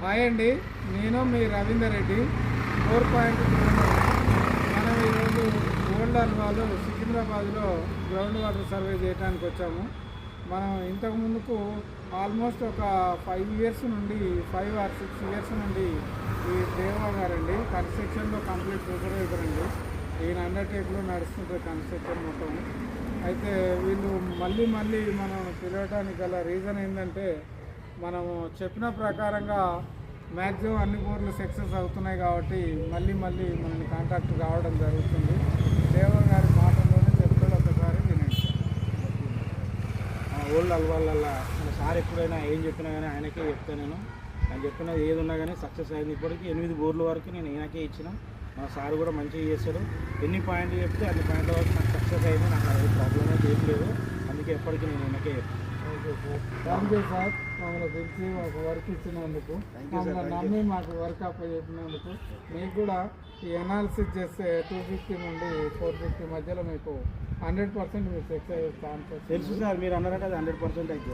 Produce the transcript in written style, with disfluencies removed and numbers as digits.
Hi అండి, నేను మీ రవీందర్ రెడ్డి. 4 మనం ఈరోజు ఓల్డ్ అల్వాలో సికింద్రాబాద్లో గ్రౌండ్ వాటర్ సర్వే చేయడానికి వచ్చాము. మనం ఇంతకు ముందుకు ఆల్మోస్ట్ ఒక 5 ఇయర్స్ నుండి 5 or 6 ఇయర్స్ నుండి ఈ దేవా గారండి కన్స్ట్రక్షన్లో కంప్లీట్ సూపర్వైజర్ అండి. ఈయన అండర్టేక్లో నడుస్తుంటారు కన్స్ట్రక్షన్ మొత్తం. అయితే వీళ్ళు మళ్ళీ మనం పిలవడానికి గల రీజన్ ఏంటంటే, మనము చెప్పిన ప్రకారంగా మ్యాక్సిమం అన్ని బోర్లు సక్సెస్ అవుతున్నాయి కాబట్టి మళ్ళీ మనల్ని కాంటాక్ట్ కావడం జరుగుతుంది. దేవా గారి మాటల్లోనే చెప్తాడు, ఒకసారి వినండి. ఓల్డ్ అల్వాళ్ళ మన సార్ ఎప్పుడైనా ఏం చెప్పినా కానీ ఆయనకే చెప్తాను. నేను ఆయన చెప్పినది ఏది ఉన్నా కానీ సక్సెస్ అయింది. ఇప్పటికీ 8 బోర్ల వరకు నేను ఈయనకే ఇచ్చిన. మన సార్ కూడా మంచిగా చేశాడు. ఎన్ని పాయింట్లు చెప్తే అన్ని పాయింట్ల వరకు నాకు సక్సెస్ అయింది. నాకు అది ప్రాబ్లం అయితే ఏం లేదు. అందుకే ఎప్పటికీ నేను ఈయనకే చెప్తాను. థ్యాంక్ యూ సార్, మమ్మల్ని పిలిచి మాకు వర్క్ ఇచ్చినందుకు, మమ్మల్ని నమ్మి మాకు వర్క్ అప్ చెప్పినందుకు. మీకు కూడా ఈ అనాలిసిస్ చేస్తే 250 నుండి 450 మధ్యలో మీకు 100% మీరు సక్సెస్ ఛాన్స్ తెలుసు సార్, మీరు అన్నారంటే అది 100% అయితే